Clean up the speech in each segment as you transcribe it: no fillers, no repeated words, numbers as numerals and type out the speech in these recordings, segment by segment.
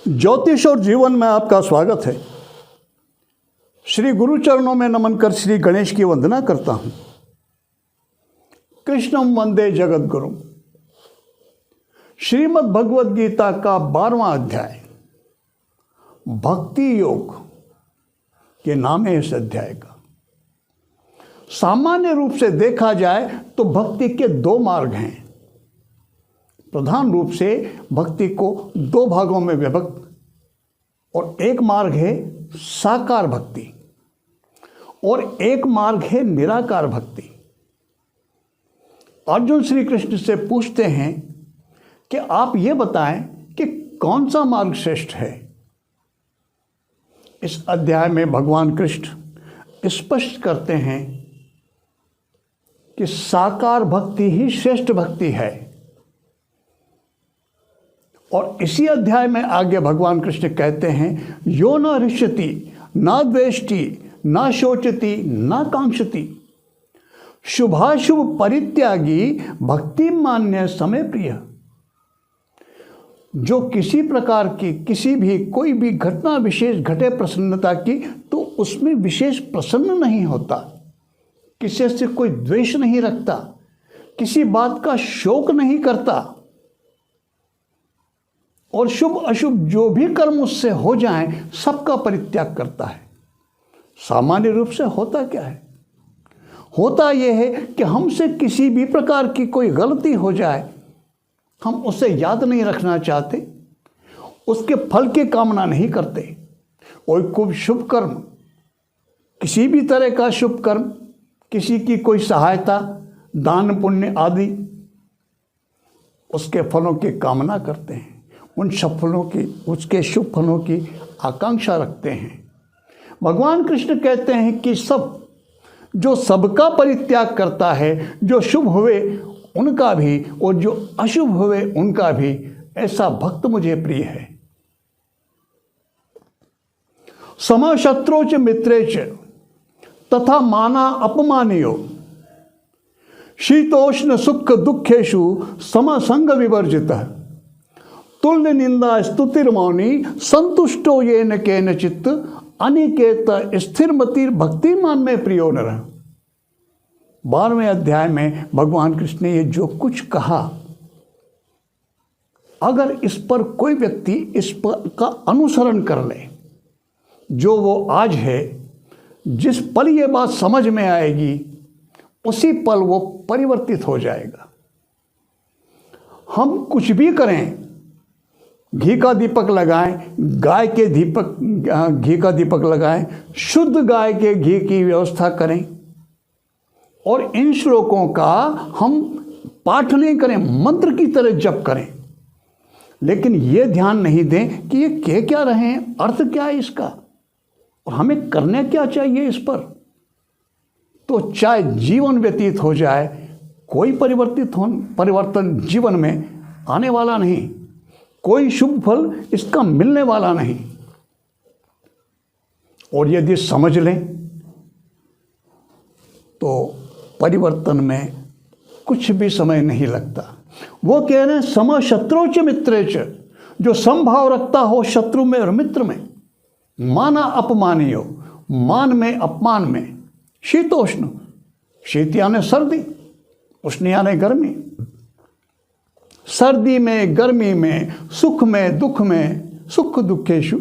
ज्योतिष और जीवन में आपका स्वागत है। श्री गुरु चरणों में नमन कर श्री गणेश की वंदना करता हूं। कृष्णम वंदे जगत गुरु। श्रीमद् भगवद गीता का 12वां अध्याय भक्ति योग के नाम है इस अध्याय का। सामान्य रूप से देखा जाए तो भक्ति के 2 मार्ग हैं। प्रधान रूप से भक्ति को 2 भागों में विभक्त, और एक मार्ग है साकार भक्ति और एक मार्ग है निराकार भक्ति। अर्जुन श्री कृष्ण से पूछते हैं कि आप ये बताएं कि कौन सा मार्ग श्रेष्ठ है। इस अध्याय में भगवान कृष्ण स्पष्ट करते हैं कि साकार भक्ति ही श्रेष्ठ भक्ति है। और इसी अध्याय में आगे भगवान कृष्ण कहते हैं, यो न हृष्यति न द्वेष्टि न शोचति न कांक्षति शुभाशुभ परित्यागी भक्ति मान्य समय प्रिय। जो किसी प्रकार की किसी भी कोई भी घटना विशेष घटे प्रसन्नता की, तो उसमें विशेष प्रसन्न नहीं होता, किसी से कोई द्वेष नहीं रखता, किसी बात का शोक नहीं करता, और शुभ अशुभ जो भी कर्म उससे हो जाएं सबका परित्याग करता है। सामान्य रूप से होता क्या है? होता यह है कि हमसे किसी भी प्रकार की कोई गलती हो जाए, हम उसे याद नहीं रखना चाहते, उसके फल की कामना नहीं करते। कोई खूब शुभ कर्म, किसी भी तरह का शुभ कर्म, किसी की कोई सहायता, दान पुण्य आदि, उसके फलों की कामना करते हैं, उन सफलों की, उसके शुभ फलों की आकांक्षा रखते हैं। भगवान कृष्ण कहते हैं कि जो सबका परित्याग करता है, जो शुभ हुए उनका भी और जो अशुभ हुए उनका भी, ऐसा भक्त मुझे प्रिय है। समशत्रो च मित्रे च तथा माना अपमानयो शीतोष्ण सुख दुखेषु समसंग विवर्जितः तुल्य निंदा स्तुतिर्मौनी संतुष्टो येन केनचित् अनिकेत स्थिरमतिर भक्तिमान में प्रियो नरः। 12वें अध्याय में भगवान कृष्ण ने ये जो कुछ कहा, अगर इस पर कोई व्यक्ति इस पर का अनुसरण कर ले, जो वो आज है, जिस पल ये बात समझ में आएगी उसी पल वो परिवर्तित हो जाएगा। हम कुछ भी करें, घी का दीपक लगाएं, गाय के घी का दीपक लगाएं, शुद्ध गाय के घी की व्यवस्था करें, और इन श्लोकों का हम पाठ नहीं करें, मंत्र की तरह जप करें, लेकिन ये ध्यान नहीं दें कि ये कह क्या रहे हैं, अर्थ क्या है इसका, और हमें करने क्या चाहिए इस पर, तो चाहे जीवन व्यतीत हो जाए, कोई परिवर्तन जीवन में आने वाला नहीं, कोई शुभ फल इसका मिलने वाला नहीं। और यदि समझ लें तो परिवर्तन में कुछ भी समय नहीं लगता। वो कह रहे हैं समशत्रो च मित्रे च, जो समभाव रखता हो शत्रु में और मित्र में, माना अपमानियो, मान में अपमान में, शीतोष्ण, शीत यानी सर्दी, उष्ण यानी गर्मी, सर्दी में गर्मी में, सुख में दुख में, सुख दुखेषु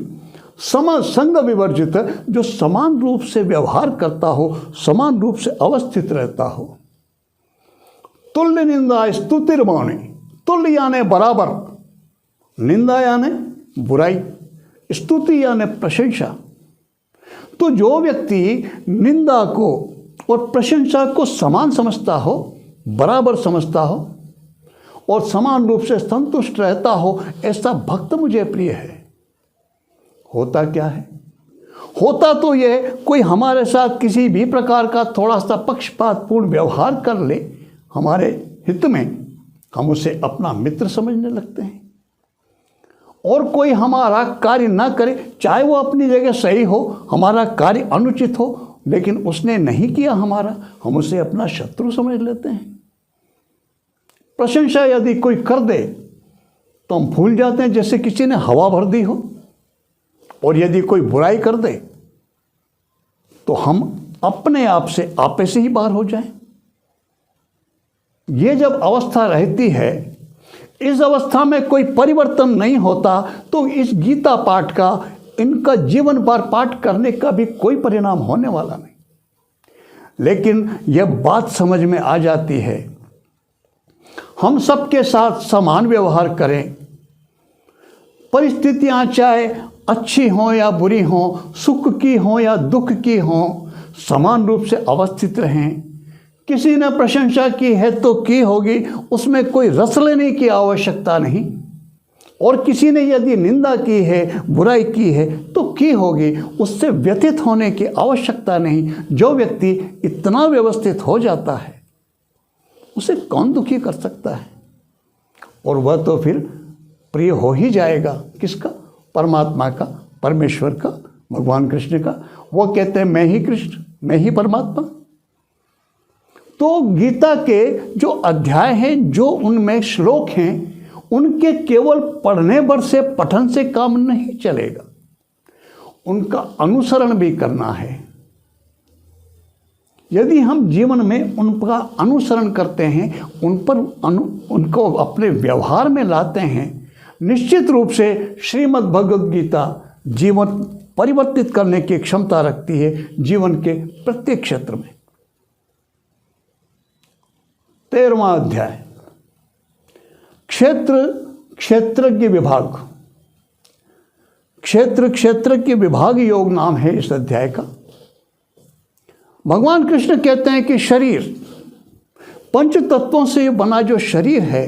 समसंग विवर्जित, जो समान रूप से व्यवहार करता हो, समान रूप से अवस्थित रहता हो। तुल्य निंदा स्तुतिर्मौनी, तुल्य यानी बराबर, निंदा यानी बुराई, स्तुति यानी प्रशंसा। तो जो व्यक्ति निंदा को और प्रशंसा को समान समझता हो, बराबर समझता हो और समान रूप से संतुष्ट रहता हो, ऐसा भक्त मुझे प्रिय है। होता क्या है? होता तो यह, कोई हमारे साथ किसी भी प्रकार का थोड़ा सा पक्षपातपूर्ण व्यवहार कर ले हमारे हित में, हम उसे अपना मित्र समझने लगते हैं। और कोई हमारा कार्य ना करे, चाहे वो अपनी जगह सही हो, हमारा कार्य अनुचित हो, लेकिन उसने नहीं किया हमारा, हम उसे अपना शत्रु समझ लेते हैं। प्रशंसा यदि कोई कर दे तो हम भूल जाते हैं जैसे किसी ने हवा भर दी हो, और यदि कोई बुराई कर दे तो हम अपने आप से आपे से ही बाहर हो जाएं। ये जब अवस्था रहती है, इस अवस्था में कोई परिवर्तन नहीं होता, तो इस गीता पाठ का, इनका जीवन भर पाठ करने का भी कोई परिणाम होने वाला नहीं। लेकिन यह बात समझ में आ जाती है, हम सबके साथ समान व्यवहार करें, परिस्थितियां चाहे अच्छी हों या बुरी हों, सुख की हों या दुख की हों, समान रूप से अवस्थित रहें। किसी ने प्रशंसा की है तो की होगी, उसमें कोई रस लेने की आवश्यकता नहीं, और किसी ने यदि निंदा की है, बुराई की है तो की होगी, उससे व्यथित होने की आवश्यकता नहीं। जो व्यक्ति इतना व्यवस्थित हो जाता है, उसे कौन दुखी कर सकता है? और वह तो फिर प्रिय हो ही जाएगा। किसका? परमात्मा का, परमेश्वर का, भगवान कृष्ण का। वो कहते हैं मैं ही कृष्ण, मैं ही परमात्मा। तो गीता के जो अध्याय हैं, जो उनमें श्लोक हैं, उनके केवल पढ़ने भर से, पठन से काम नहीं चलेगा, उनका अनुसरण भी करना है। यदि हम जीवन में उनका अनुसरण करते हैं, उनको अपने व्यवहार में लाते हैं, निश्चित रूप से श्रीमद् भगवद गीता जीवन परिवर्तित करने की क्षमता रखती है, जीवन के प्रत्येक क्षेत्र में। 13वां अध्याय, क्षेत्रज्ञ विभाग। क्षेत्रज्ञ विभाग योग नाम है इस अध्याय का। भगवान कृष्ण कहते हैं कि शरीर, पंच तत्वों से बना जो शरीर है,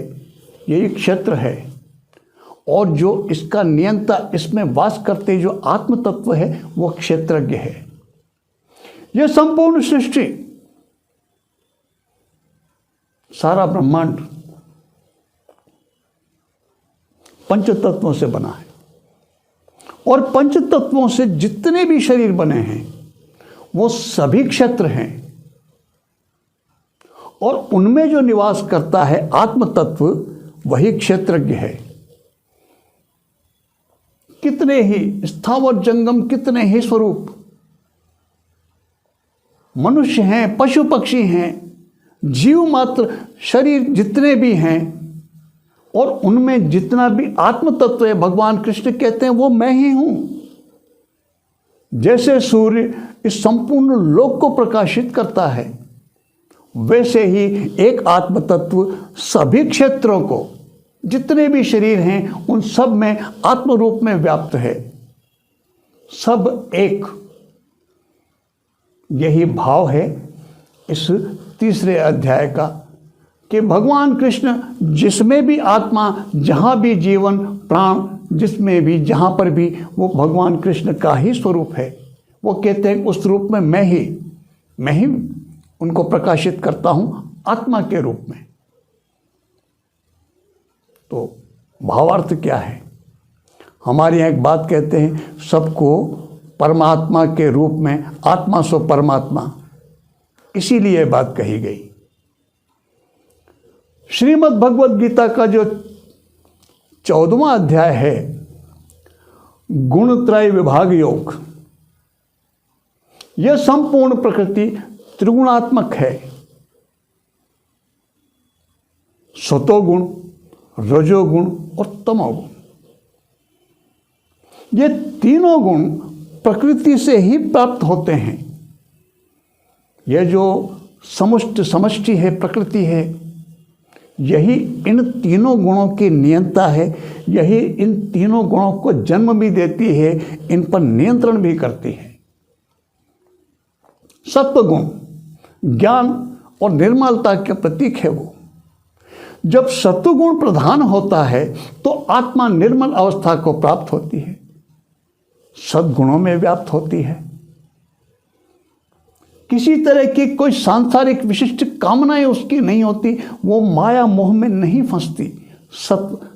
यही क्षेत्र है, और जो इसका नियंता, इसमें वास करते जो आत्म तत्व है, वो क्षेत्रज्ञ है। यह संपूर्ण सृष्टि, सारा ब्रह्मांड पंच तत्वों से बना है, और पंच तत्वों से जितने भी शरीर बने हैं वो सभी क्षेत्र हैं, और उनमें जो निवास करता है आत्म तत्व, वही क्षेत्रज्ञ है। कितने ही स्थावर जंगम, कितने ही स्वरूप, मनुष्य हैं, पशु पक्षी हैं, जीव मात्र शरीर जितने भी हैं, और उनमें जितना भी आत्म तत्व है, भगवान कृष्ण कहते हैं वो मैं ही हूं। जैसे सूर्य इस संपूर्ण लोक को प्रकाशित करता है, वैसे ही एक आत्म तत्व सभी क्षेत्रों को, जितने भी शरीर हैं, उन सब में आत्म रूप में व्याप्त है। सब एक, यही भाव है इस तीसरे अध्याय का, कि भगवान कृष्ण जिसमें भी आत्मा, जहाँ भी जीवन प्राण, जिसमें भी, जहाँ पर भी, वो भगवान कृष्ण का ही स्वरूप है। वो कहते हैं उस रूप में मैं ही उनको प्रकाशित करता हूँ आत्मा के रूप में। तो भावार्थ क्या है? हमारे यहाँ एक बात कहते हैं, सबको परमात्मा के रूप में, आत्मा सो परमात्मा, इसीलिए बात कही गई। श्रीमद् भगवद गीता का जो 14वां अध्याय है, गुणत्रय विभाग योग, यह संपूर्ण प्रकृति त्रिगुणात्मक है। सतोगुण, रजोगुण और तमोगुण, ये तीनों गुण प्रकृति से ही प्राप्त होते हैं। यह जो समष्टि है, प्रकृति है, यही इन तीनों गुणों की नियंता है, यही इन तीनों गुणों को जन्म भी देती है, इन पर नियंत्रण भी करती है। सत्वगुण ज्ञान और निर्मलता के प्रतीक है। वो जब सत्वगुण प्रधान होता है तो आत्मा निर्मल अवस्था को प्राप्त होती है, सद्गुणों में व्याप्त होती है। किसी तरह की कोई सांसारिक विशिष्ट कामनाएं उसकी नहीं होती, वो माया मोह में नहीं फंसती।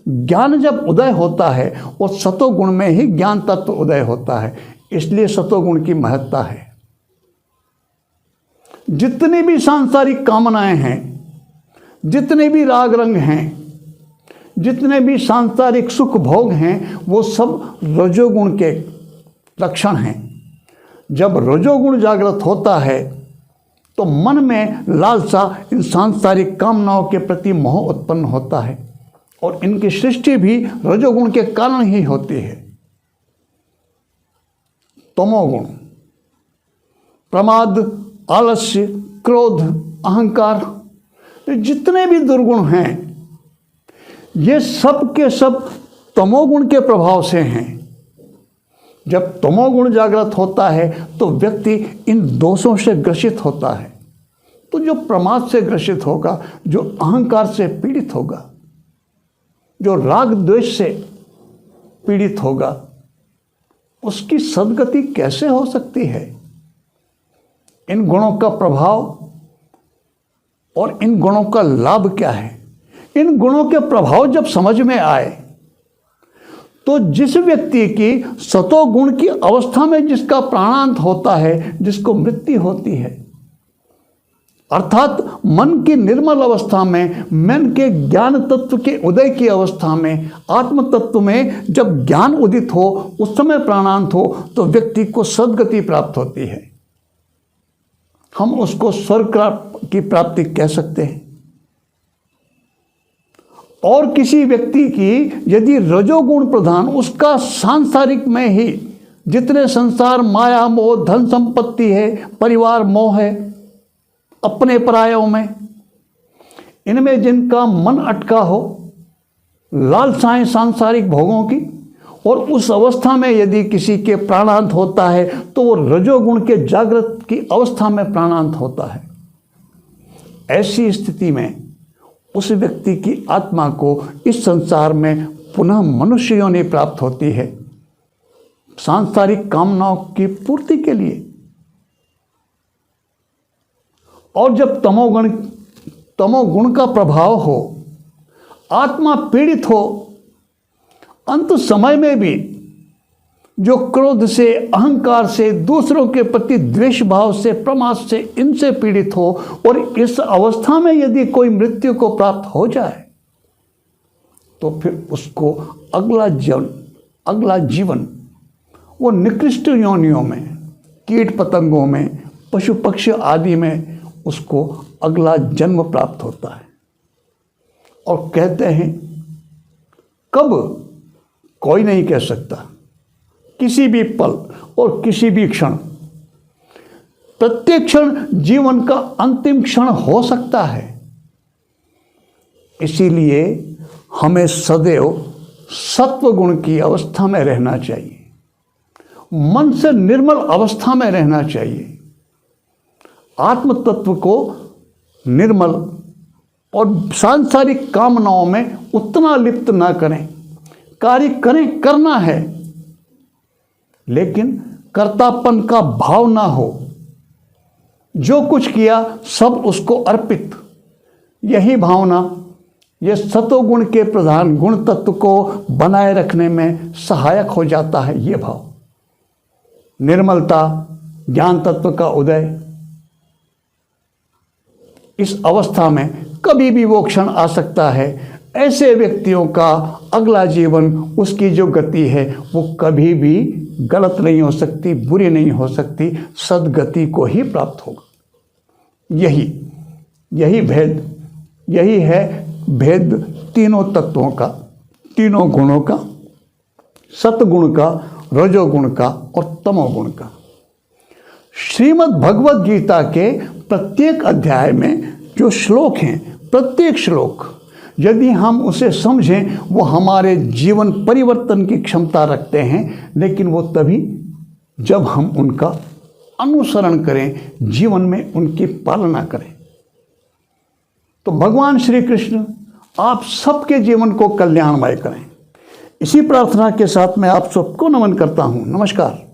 ज्ञान जब उदय होता है और सतोगुण में ही ज्ञान तत्व उदय होता है, इसलिए सतोगुण की महत्ता है। जितनी भी सांसारिक कामनाएं हैं, जितने भी राग रंग हैं, जितने भी सांसारिक सुख भोग हैं वो सब रजोगुण के लक्षण हैं। जब रजोगुण जागृत होता है तो मन में लालसा, इन सांसारिक कामनाओं के प्रति मोह उत्पन्न होता है और इनकी सृष्टि भी रजोगुण के कारण ही होती है। तमोगुण, प्रमाद, आलस्य, क्रोध, अहंकार, जितने भी दुर्गुण हैं ये सब के सब तमोगुण के प्रभाव से हैं। जब तमोगुण जागृत होता है तो व्यक्ति इन दोषों से ग्रसित होता है। तो जो प्रमाद से ग्रसित होगा, जो अहंकार से पीड़ित होगा, जो राग द्वेष से पीड़ित होगा, उसकी सद्गति कैसे हो सकती है? इन गुणों का प्रभाव और इन गुणों का लाभ क्या है? इन गुणों के प्रभाव जब समझ में आए तो जिस व्यक्ति की सतोगुण की अवस्था में जिसका प्राणांत होता है, जिसको मृत्यु होती है, अर्थात मन की निर्मल अवस्था में, मन के ज्ञान तत्व के उदय की अवस्था में, आत्म तत्व में जब ज्ञान उदित हो, उस समय प्राणांत हो, तो व्यक्ति को सद्गति प्राप्त होती है। हम उसको स्वर्ग की प्राप्ति कह सकते हैं। और किसी व्यक्ति की यदि रजोगुण प्रधान, उसका सांसारिक में ही जितने संसार, माया मोह, धन संपत्ति है, परिवार मोह है, अपने परायों में, इनमें जिनका मन अटका हो, लालसाएं सांसारिक भोगों की, और उस अवस्था में यदि किसी के प्राणांत होता है तो वो रजोगुण के जागृत की अवस्था में प्राणांत होता है। ऐसी स्थिति में उस व्यक्ति की आत्मा को इस संसार में पुनः मनुष्य योनि प्राप्त होती है, सांसारिक कामनाओं की पूर्ति के लिए। और जब तमोगुण का प्रभाव हो, आत्मा पीड़ित हो, अंत समय में भी जो क्रोध से, अहंकार से, दूसरों के प्रति द्वेष भाव से, प्रमाद से, इनसे पीड़ित हो, और इस अवस्था में यदि कोई मृत्यु को प्राप्त हो जाए तो फिर उसको अगला जीवन वो निकृष्ट योनियों में, कीट पतंगों में, पशु पक्षी आदि में उसको अगला जन्म प्राप्त होता है। और कहते हैं कब, कोई नहीं कह सकता। किसी भी पल और किसी भी क्षण, प्रत्येक क्षण जीवन का अंतिम क्षण हो सकता है। इसीलिए हमें सदैव सत्व गुण की अवस्था में रहना चाहिए, मन से निर्मल अवस्था में रहना चाहिए, आत्म तत्व को निर्मल और सांसारिक कामनाओं में उतना लिप्त ना करें। कार्य करें, करना है, लेकिन कर्तापन का भाव ना हो। जो कुछ किया सब उसको अर्पित, यही भावना ये सतोगुण के प्रधान गुण तत्व को बनाए रखने में सहायक हो जाता है। ये भाव, निर्मलता, ज्ञान तत्व का उदय, इस अवस्था में कभी भी वो क्षण आ सकता है। ऐसे व्यक्तियों का अगला जीवन, उसकी जो गति है वो कभी भी गलत नहीं हो सकती, बुरी नहीं हो सकती, सद्गति को ही प्राप्त होगा। यही भेद, यही है भेद तीनों तत्वों का, तीनों गुणों का, सतगुण का, रजोगुण का और तमोगुण का। श्रीमद् भगवद गीता के प्रत्येक अध्याय में जो श्लोक हैं, प्रत्येक श्लोक यदि हम उसे समझें, वो हमारे जीवन परिवर्तन की क्षमता रखते हैं, लेकिन वो तभी जब हम उनका अनुसरण करें, जीवन में उनकी पालना करें। तो भगवान श्री कृष्ण आप सबके जीवन को कल्याणमय करें। इसी प्रार्थना के साथ मैं आप सबको नमन करता हूँ। नमस्कार।